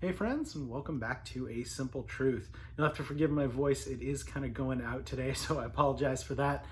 Hey friends, and welcome back to A Simple Truth. You'll have to forgive my voice. It is kind of going out today, so I apologize for that.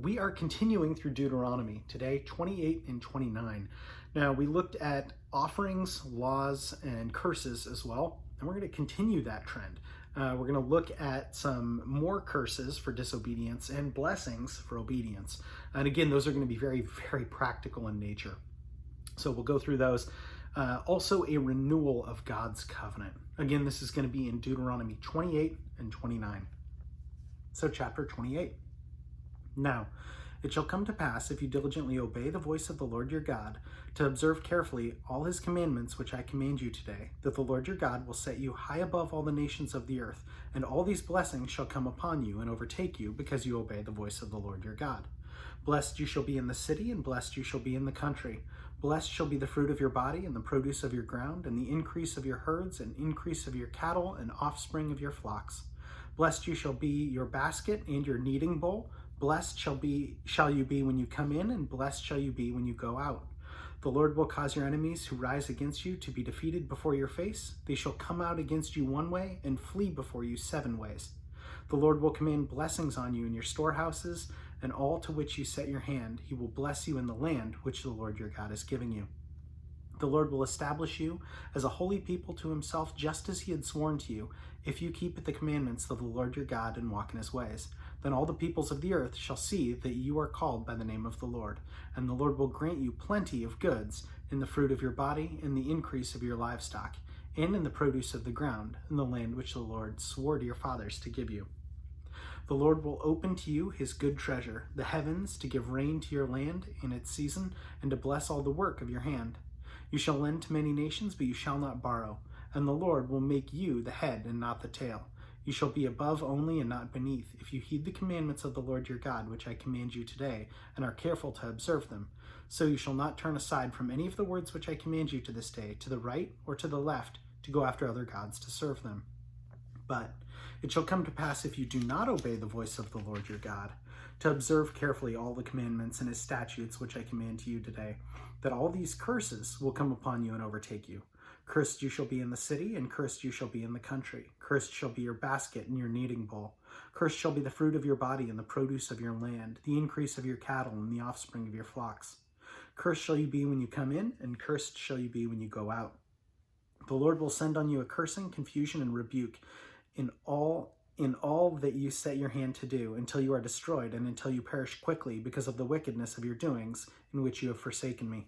We are continuing through Deuteronomy today, 28 and 29. Now, we looked at offerings, laws, and curses as well, and we're going to continue that trend. We're going to look at some more curses for disobedience and blessings for obedience. And again, those are going to be very, very practical in nature. So we'll go through those. Also a renewal of God's covenant. Again, this is going to be in Deuteronomy 28 and 29. So chapter 28. Now, it shall come to pass, if you diligently obey the voice of the Lord your God, to observe carefully all his commandments which I command you today, that the Lord your God will set you high above all the nations of the earth, and all these blessings shall come upon you and overtake you, because you obey the voice of the Lord your God. Blessed you shall be in the city, and blessed you shall be in the country. Blessed shall be the fruit of your body, and the produce of your ground, and the increase of your herds, and increase of your cattle, and offspring of your flocks. Blessed you shall be your basket and your kneading bowl. Blessed shall you be when you come in, and blessed shall you be when you go out. The Lord will cause your enemies who rise against you to be defeated before your face. They shall come out against you one way, and flee before you 7 ways. The Lord will command blessings on you in your storehouses, and all to which you set your hand. He will bless you in the land which the Lord your God is giving you. The Lord will establish you as a holy people to himself, just as he had sworn to you, if you keep the commandments of the Lord your God and walk in his ways. Then all the peoples of the earth shall see that you are called by the name of the Lord, and the Lord will grant you plenty of goods in the fruit of your body, in the increase of your livestock, and in the produce of the ground, in the land which the Lord swore to your fathers to give you. The Lord will open to you his good treasure, the heavens, to give rain to your land in its season, and to bless all the work of your hand. You shall lend to many nations, but you shall not borrow. And the Lord will make you the head and not the tail. You shall be above only and not beneath, if you heed the commandments of the Lord your God, which I command you today, and are careful to observe them. So you shall not turn aside from any of the words which I command you to this day, to the right or to the left, to go after other gods to serve them. But it shall come to pass, if you do not obey the voice of the Lord your God, to observe carefully all the commandments and his statutes which I command to you today, that all these curses will come upon you and overtake you. Cursed you shall be in the city, and cursed you shall be in the country. Cursed shall be your basket and your kneading bowl. Cursed shall be the fruit of your body and the produce of your land, the increase of your cattle and the offspring of your flocks. Cursed shall you be when you come in, and cursed shall you be when you go out. The Lord will send on you a cursing, confusion, and rebuke in all that you set your hand to do, until you are destroyed and until you perish quickly because of the wickedness of your doings, in which you have forsaken me.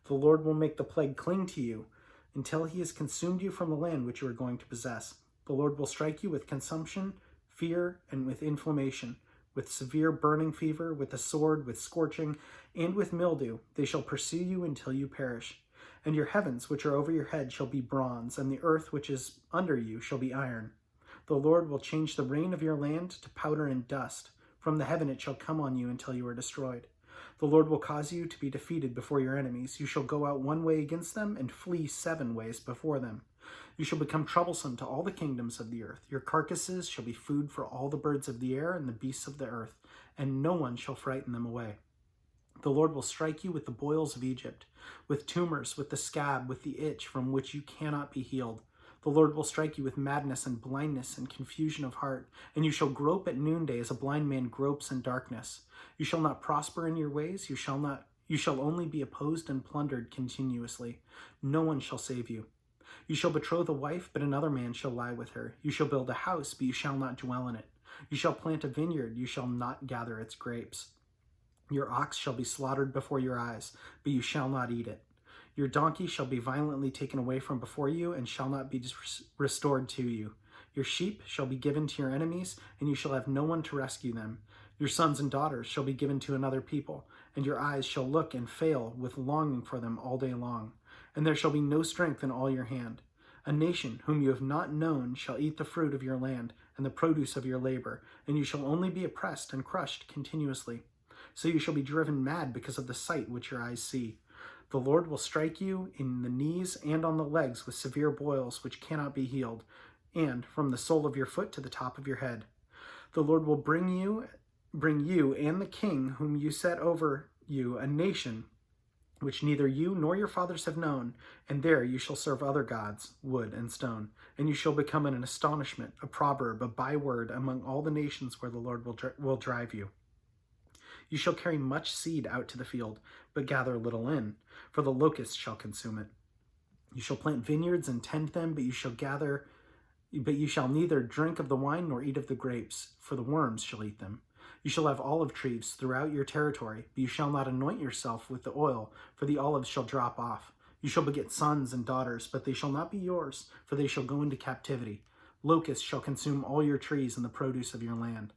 The Lord will make the plague cling to you until he has consumed you from the land which you are going to possess. The Lord will strike you with consumption, fear, and with inflammation, with severe burning fever, with the sword, with scorching, and with mildew. They shall pursue you until you perish. And your heavens which are over your head shall be bronze, and the earth which is under you shall be iron. The Lord will change the rain of your land to powder and dust. From the heaven it shall come on you until you are destroyed. The Lord will cause you to be defeated before your enemies. You shall go out one way against them, and flee 7 ways before them. You shall become troublesome to all the kingdoms of the earth. Your carcasses shall be food for all the birds of the air and the beasts of the earth, and no one shall frighten them away. The Lord will strike you with the boils of Egypt, with tumors, with the scab, with the itch from which you cannot be healed. The Lord will strike you with madness and blindness and confusion of heart, and you shall grope at noonday as a blind man gropes in darkness. You shall not prosper in your ways. You shall only be opposed and plundered continuously. No one shall save you. You shall betroth a wife, but another man shall lie with her. You shall build a house, but you shall not dwell in it. You shall plant a vineyard, you shall not gather its grapes. Your ox shall be slaughtered before your eyes, but you shall not eat it. Your donkey shall be violently taken away from before you, and shall not be restored to you. Your sheep shall be given to your enemies, and you shall have no one to rescue them. Your sons and daughters shall be given to another people, and your eyes shall look and fail with longing for them all day long. And there shall be no strength in all your hand. A nation whom you have not known shall eat the fruit of your land and the produce of your labor, and you shall only be oppressed and crushed continuously. So you shall be driven mad because of the sight which your eyes see. The Lord will strike you in the knees and on the legs with severe boils which cannot be healed, and from the sole of your foot to the top of your head. The Lord will bring you and the king whom you set over you, a nation which neither you nor your fathers have known, and there you shall serve other gods, wood and stone, and you shall become an astonishment, a proverb, a byword among all the nations where the Lord will drive you. You shall carry much seed out to the field, but gather little in, for the locusts shall consume it. You shall plant vineyards and tend them, but you shall neither drink of the wine nor eat of the grapes, for the worms shall eat them. You shall have olive trees throughout your territory, but you shall not anoint yourself with the oil, for the olives shall drop off. You shall beget sons and daughters, but they shall not be yours, for they shall go into captivity. Locusts shall consume all your trees and the produce of your land.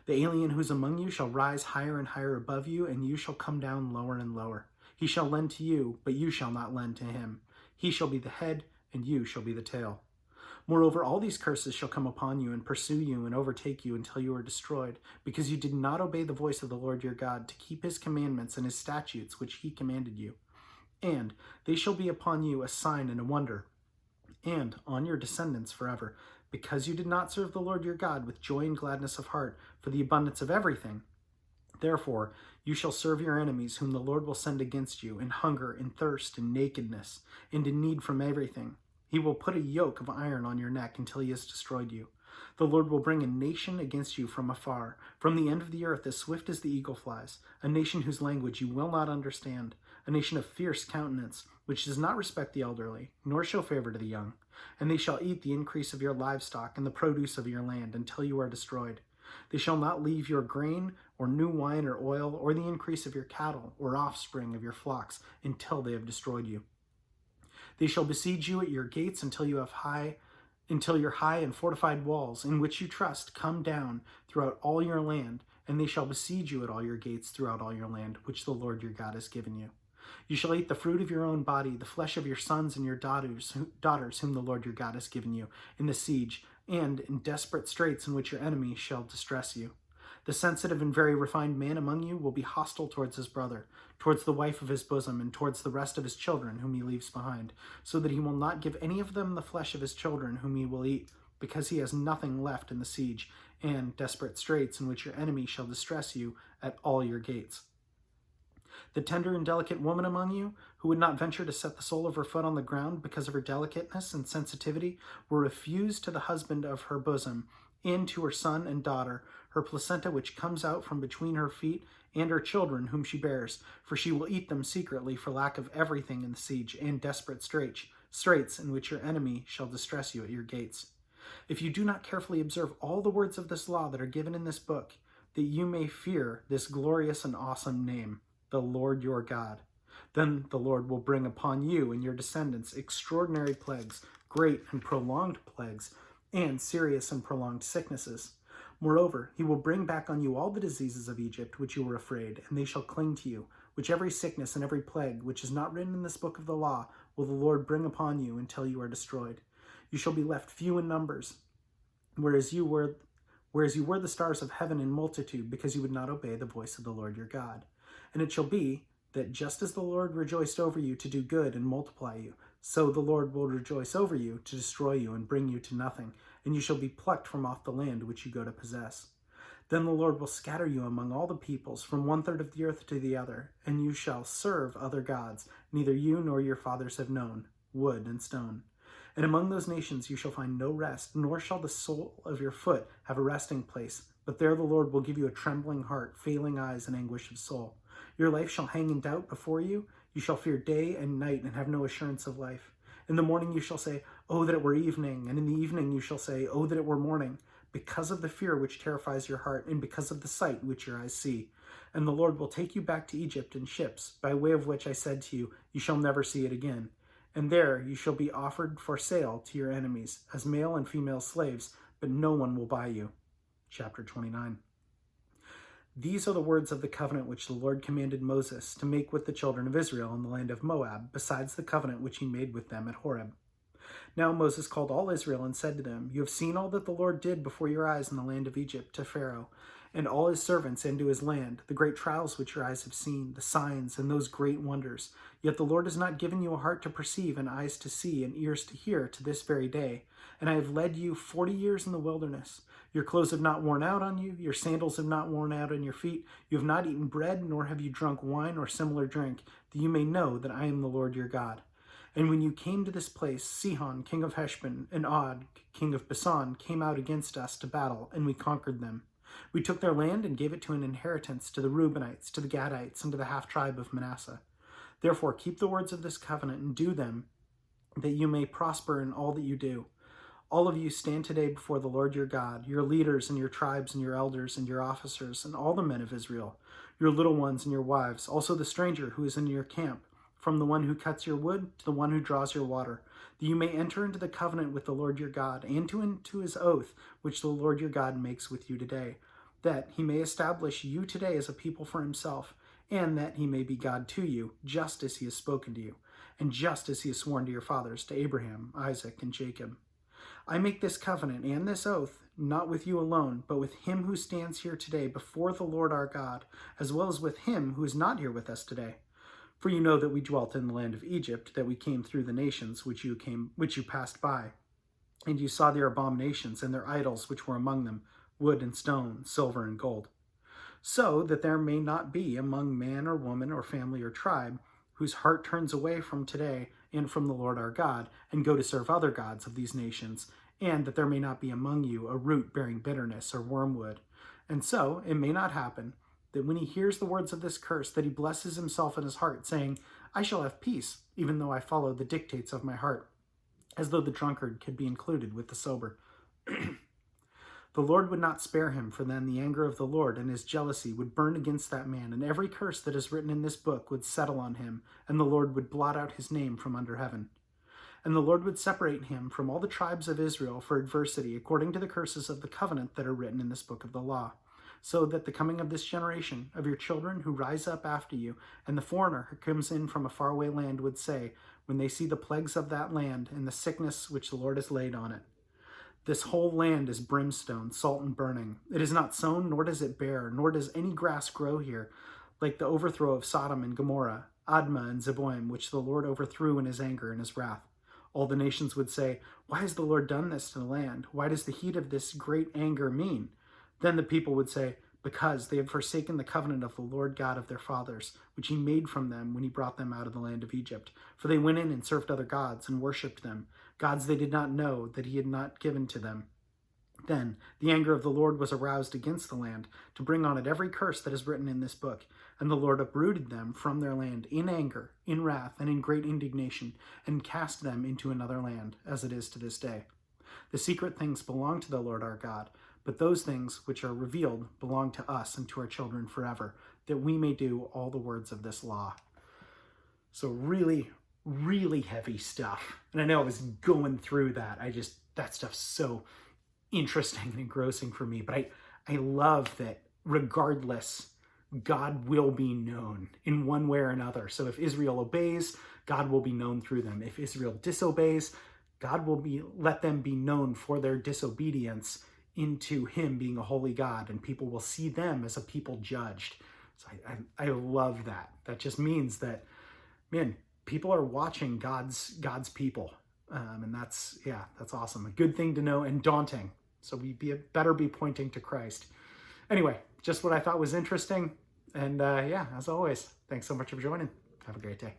The alien who is among you shall rise higher and higher above you, and you shall come down lower and lower. He shall lend to you, but you shall not lend to him. He shall be the head, and you shall be the tail. Moreover, all these curses shall come upon you and pursue you and overtake you until you are destroyed, because you did not obey the voice of the Lord your God to keep his commandments and his statutes which he commanded you. And they shall be upon you a sign and a wonder, and on your descendants forever, because you did not serve the Lord your God with joy and gladness of heart for the abundance of everything. Therefore, you shall serve your enemies whom the Lord will send against you in hunger, in thirst, in nakedness, and in need from everything. He will put a yoke of iron on your neck until he has destroyed you. The Lord will bring a nation against you from afar, from the end of the earth, as swift as the eagle flies, a nation whose language you will not understand, a nation of fierce countenance, which does not respect the elderly, nor show favor to the young. And they shall eat the increase of your livestock and the produce of your land until you are destroyed. They shall not leave your grain, or new wine or oil, or the increase of your cattle, or offspring of your flocks, until they have destroyed you. They shall besiege you at your gates until your high and fortified walls, in which you trust, come down throughout all your land, and they shall besiege you at all your gates throughout all your land, which the Lord your God has given you. You shall eat the fruit of your own body, the flesh of your sons and your daughters whom the Lord your God has given you, in the siege, and in desperate straits in which your enemy shall distress you. The sensitive and very refined man among you will be hostile towards his brother, towards the wife of his bosom, and towards the rest of his children whom he leaves behind, so that he will not give any of them the flesh of his children whom he will eat, because he has nothing left in the siege and desperate straits in which your enemy shall distress you at all your gates. The tender and delicate woman among you, who would not venture to set the sole of her foot on the ground because of her delicateness and sensitivity, will refuse to the husband of her bosom, and to her son and daughter, her placenta which comes out from between her feet, and her children whom she bears, for she will eat them secretly for lack of everything in the siege and desperate straits in which your enemy shall distress you at your gates. If you do not carefully observe all the words of this law that are given in this book, that you may fear this glorious and awesome name, the Lord your God, then the Lord will bring upon you and your descendants extraordinary plagues, great and prolonged plagues, and serious and prolonged sicknesses. Moreover, he will bring back on you all the diseases of Egypt which you were afraid, and they shall cling to you, which every sickness and every plague which is not written in this book of the law will the Lord bring upon you until you are destroyed. You shall be left few in numbers, whereas you were the stars of heaven in multitude, because you would not obey the voice of the Lord your God. And it shall be that just as the Lord rejoiced over you to do good and multiply you, so the Lord will rejoice over you to destroy you and bring you to nothing, and you shall be plucked from off the land which you go to possess. Then the Lord will scatter you among all the peoples, from 1/3 of the earth to the other, and you shall serve other gods, neither you nor your fathers have known, wood and stone. And among those nations you shall find no rest, nor shall the sole of your foot have a resting place, but there the Lord will give you a trembling heart, failing eyes, and anguish of soul. Your life shall hang in doubt before you. You shall fear day and night and have no assurance of life. In the morning you shall say, "Oh, that it were evening," and in the evening you shall say, "Oh, that it were morning," because of the fear which terrifies your heart, and because of the sight which your eyes see. And the Lord will take you back to Egypt in ships, by way of which I said to you, you shall never see it again. And there you shall be offered for sale to your enemies, as male and female slaves, but no one will buy you. Chapter 29. These are the words of the covenant which the Lord commanded Moses to make with the children of Israel in the land of Moab, besides the covenant which he made with them at Horeb. Now Moses called all Israel and said to them, "You have seen all that the Lord did before your eyes in the land of Egypt to Pharaoh, and all his servants into his land, the great trials which your eyes have seen, the signs and those great wonders. Yet the Lord has not given you a heart to perceive, and eyes to see, and ears to hear to this very day. And I have led you 40 years in the wilderness. Your clothes have not worn out on you, your sandals have not worn out on your feet. You have not eaten bread, nor have you drunk wine or similar drink, that you may know that I am the Lord your God. And when you came to this place, Sihon, king of Heshbon, and Og, king of Bashan, came out against us to battle, and we conquered them. We took their land and gave it to an inheritance to the Reubenites, to the Gadites, and to the half-tribe of Manasseh. Therefore keep the words of this covenant and do them, that you may prosper in all that you do. All of you stand today before the Lord your God, your leaders and your tribes and your elders and your officers and all the men of Israel, your little ones and your wives, also the stranger who is in your camp, from the one who cuts your wood to the one who draws your water, that you may enter into the covenant with the Lord your God, and into his oath, which the Lord your God makes with you today, that he may establish you today as a people for himself, and that he may be God to you, just as he has spoken to you, and just as he has sworn to your fathers, to Abraham, Isaac, and Jacob. I make this covenant and this oath, not with you alone, but with him who stands here today before the Lord our God, as well as with him who is not here with us today. For you know that we dwelt in the land of Egypt, that we came through the nations which you passed by. And you saw their abominations and their idols which were among them, wood and stone, silver and gold. So that there may not be among man or woman or family or tribe, whose heart turns away from today and from the Lord our God, and go to serve other gods of these nations, and that there may not be among you a root bearing bitterness or wormwood. And so it may not happen, that when he hears the words of this curse, that he blesses himself in his heart, saying, I shall have peace, even though I follow the dictates of my heart, as though the drunkard could be included with the sober. The Lord would not spare him, for then the anger of the Lord and his jealousy would burn against that man, and every curse that is written in this book would settle on him, and the Lord would blot out his name from under heaven. And the Lord would separate him from all the tribes of Israel for adversity, according to the curses of the covenant that are written in this book of the law, so that the coming of this generation, of your children who rise up after you, and the foreigner who comes in from a faraway land would say, when they see the plagues of that land and the sickness which the Lord has laid on it, this whole land is brimstone, salt and burning. It is not sown, nor does it bear, nor does any grass grow here, like the overthrow of Sodom and Gomorrah, Admah and Zeboim, which the Lord overthrew in his anger and his wrath. All the nations would say, why has the Lord done this to the land? Why does the heat of this great anger mean? Then the people would say, because they had forsaken the covenant of the Lord God of their fathers, which he made from them when he brought them out of the land of Egypt. For they went in and served other gods and worshipped them, gods they did not know that he had not given to them. Then the anger of the Lord was aroused against the land, to bring on it every curse that is written in this book. And the Lord uprooted them from their land in anger, in wrath, and in great indignation, and cast them into another land, as it is to this day. The secret things belong to the Lord our God, but those things which are revealed belong to us and to our children forever, that we may do all the words of this law. So really, really heavy stuff. And I know I was going through that. That stuff's so interesting and engrossing for me. But I love that regardless, God will be known in one way or another. So if Israel obeys, God will be known through them. If Israel disobeys, God will let them be known for their disobedience into him being a holy God, and people will see them as a people judged. So I love that. That just means that, man, people are watching God's people. And that's awesome. A good thing to know, and daunting. So we better be pointing to Christ. Anyway, just what I thought was interesting. And as always, thanks so much for joining. Have a great day.